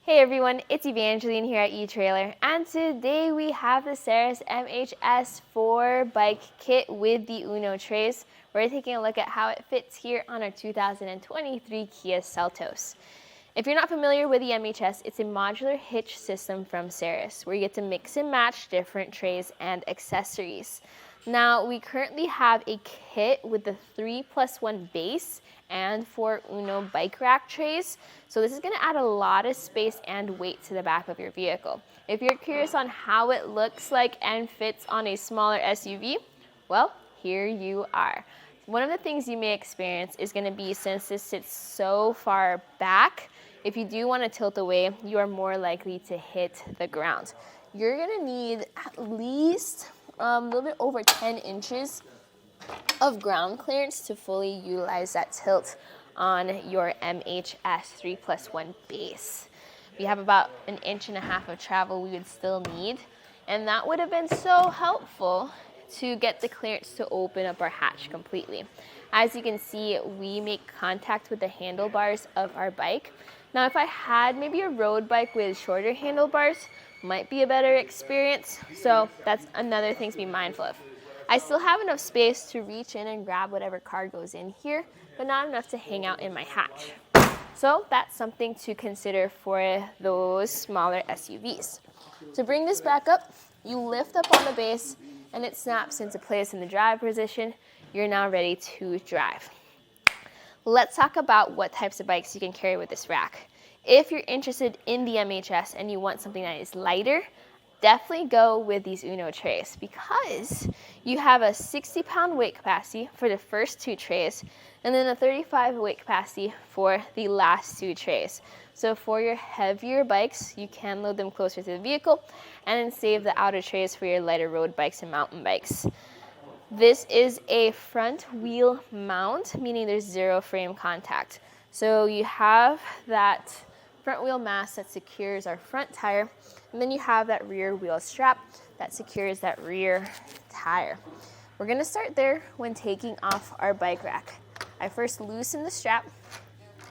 Hey everyone, it's Evangeline here at eTrailer, and today we have the Saris MHS 4-bike kit with the Uno trays. We're taking a look at how it fits here on our 2023 Kia Seltos. If you're not familiar with the MHS, it's a modular hitch system from Saris, where you get to mix and match different trays and accessories. Now, we currently have a kit with the 3+1 base and 4 Uno bike rack trays. So this is going to add a lot of space and weight to the back of your vehicle. If you're curious on how it looks like and fits on a smaller SUV, well, here you are. One of the things you may experience is going to be, since this sits so far back, if you do want to tilt away, you are more likely to hit the ground. You're going to need at least a little bit over 10 inches of ground clearance to fully utilize that tilt on your MHS 3+1 base. We have about 1.5 inches of travel we would still need, and that would have been so helpful to get the clearance to open up our hatch completely. As you can see, we make contact with the handlebars of our bike. Now, if I had maybe a road bike with shorter handlebars, might be a better experience, so that's another thing to be mindful of. I still have enough space to reach in and grab whatever car goes in here, but not enough to hang out in my hatch. So that's something to consider for those smaller SUVs. To bring this back up, you lift up on the base and it snaps into place in the drive position. You're now ready to drive. Let's talk about what types of bikes you can carry with this rack. If you're interested in the MHS and you want something that is lighter, definitely go with these Uno trays, because you have a 60-pound weight capacity for the first 2 trays and then a 35 weight capacity for the last 2 trays. So for your heavier bikes, you can load them closer to the vehicle and then save the outer trays for your lighter road bikes and mountain bikes. This is a front wheel mount, meaning there's 0 frame contact. So you have that front wheel mast that secures our front tire, and then you have that rear wheel strap that secures that rear tire. We're going to start there when taking off our bike rack. I first loosen the strap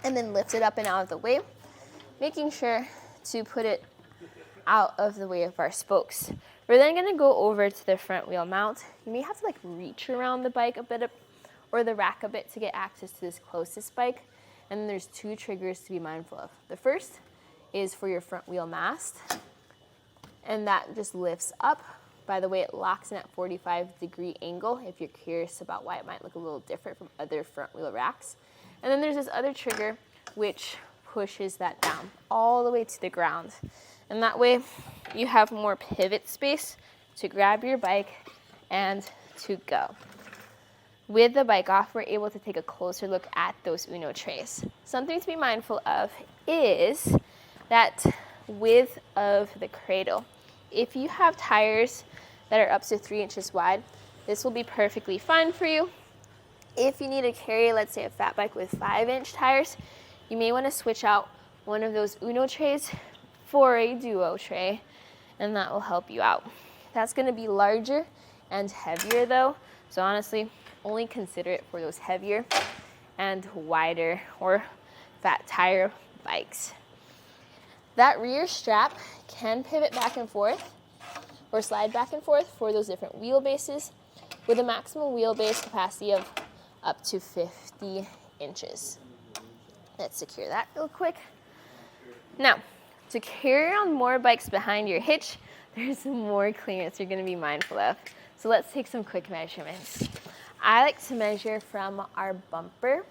and then lift it up and out of the way, making sure to put it out of the way of our spokes. We're then going to go over to the front wheel mount. You may have to reach around the bike a bit or the rack a bit to get access to this closest bike. And then there's 2 triggers to be mindful of. The first is for your front wheel mast, and that just lifts up. By the way, it locks in at 45-degree angle if you're curious about why it might look a little different from other front wheel racks. And then there's this other trigger which pushes that down all the way to the ground. And that way you have more pivot space to grab your bike and to go. With the bike off, we're able to take a closer look at those Uno trays. Something to be mindful of is that width of the cradle. If you have tires that are up to 3 inches wide, this will be perfectly fine for you. If you need to carry, let's say, a fat bike with 5-inch tires, you may want to switch out one of those Uno trays for a duo tray, and that will help you out. That's going to be larger and heavier though, so honestly, only consider it for those heavier and wider or fat tire bikes. That rear strap can pivot back and forth or slide back and forth for those different wheelbases, with a maximum wheelbase capacity of up to 50 inches. Let's secure that real quick. Now, to carry on more bikes behind your hitch, there's more clearance you're going to be mindful of. So let's take some quick measurements. I like to measure from our bumper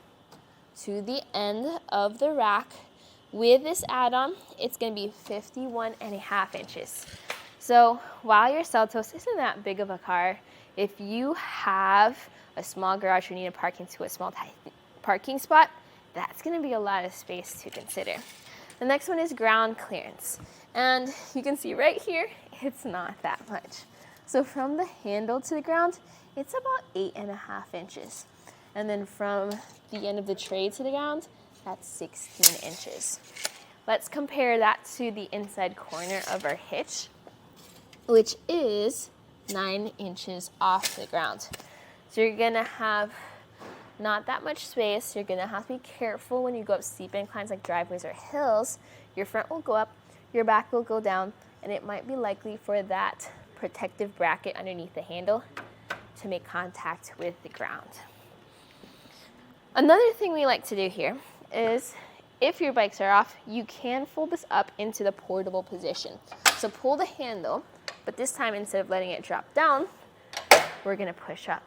to the end of the rack. With this add-on, it's going to be 51.5 inches. So while your Seltos isn't that big of a car, if you have a small garage or need to park into a small parking spot, that's going to be a lot of space to consider. The next one is ground clearance. And you can see right here, it's not that much. So from the handle to the ground, it's about 8.5 inches. And then from the end of the tray to the ground, that's 16 inches. Let's compare that to the inside corner of our hitch, which is 9 inches off the ground. So you're gonna have not that much space. You're gonna have to be careful when you go up steep inclines like driveways or hills. Your front will go up, your back will go down, and it might be likely for that protective bracket underneath the handle to make contact with the ground. Another thing we like to do here is, if your bikes are off, you can fold this up into the portable position. So pull the handle, but this time instead of letting it drop down, we're gonna push up.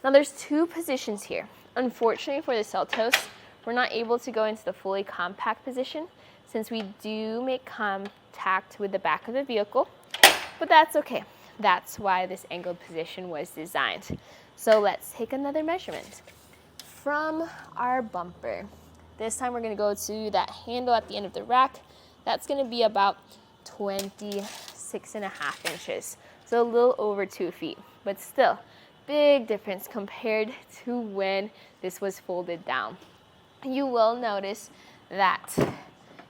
Now there's two positions here. Unfortunately for the Seltos, we're not able to go into the fully compact position since we do make contact with the back of the vehicle, but that's okay. That's why this angled position was designed. So let's take another measurement. From our bumper, this time we're gonna go to that handle at the end of the rack. That's gonna be about 26.5 inches. So a little over 2 feet, but still big difference compared to when this was folded down. You will notice that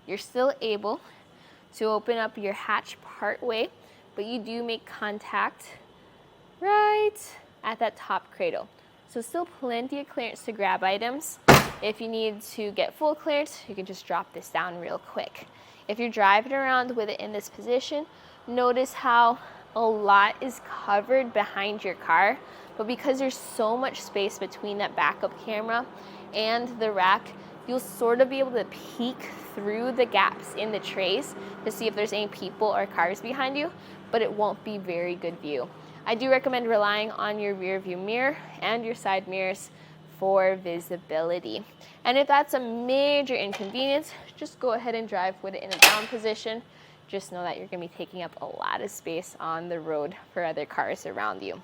you're still able to open up your hatch part way, but you do make contact right at that top cradle. So still plenty of clearance to grab items. If you need to get full clearance, you can just drop this down real quick. If you're driving around with it in this position, notice how a lot is covered behind your car, but because there's so much space between that backup camera and the rack, you'll sort of be able to peek through the gaps in the trays to see if there's any people or cars behind you, but it won't be very good view. I do recommend relying on your rear view mirror and your side mirrors for visibility. And if that's a major inconvenience, just go ahead and drive with it in a down position. Just know that you're gonna be taking up a lot of space on the road for other cars around you.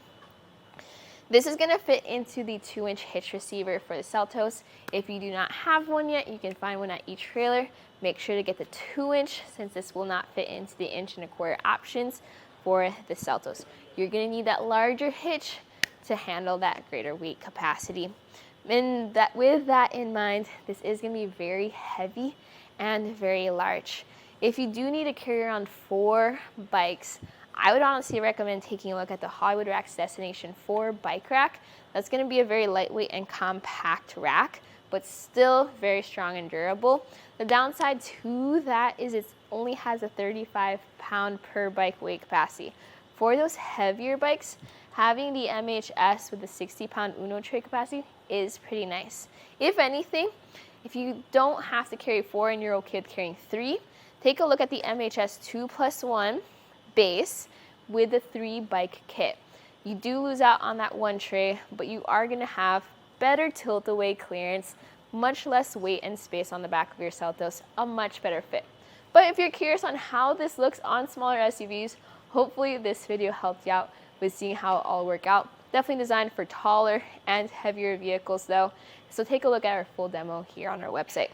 This is gonna fit into the 2-inch hitch receiver for the Seltos. If you do not have one yet, you can find one at eTrailer. Make sure to get the 2-inch since this will not fit into the 1.25-inch options for the Seltos. You're gonna need that larger hitch to handle that greater weight capacity. And with that in mind, this is gonna be very heavy and very large. If you do need to carry around 4 bikes, I would honestly recommend taking a look at the Hollywood Rack's Destination 4 bike rack. That's gonna be a very lightweight and compact rack, but still very strong and durable. The downside to that is it only has a 35-pound per bike weight capacity. For those heavier bikes, having the MHS with the 60-pound Uno tray capacity is pretty nice. If anything, if you don't have to carry 4 and you're okay with carrying 3, take a look at the MHS 2+1 base with the 3 bike kit. You do lose out on that 1 tray, but you are gonna have better tilt-away clearance, much less weight and space on the back of your Seltos, a much better fit. But if you're curious on how this looks on smaller SUVs, hopefully this video helped you out with seeing how it all work out. Definitely designed for taller and heavier vehicles though, so take a look at our full demo here on our website.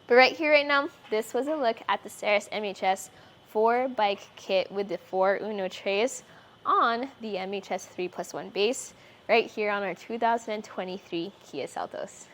But right here, right now, this was a look at the Saris MHS 4 bike kit with the 4 Uno trays on the MHS 3+1 base, right here on our 2023 Kia Seltos.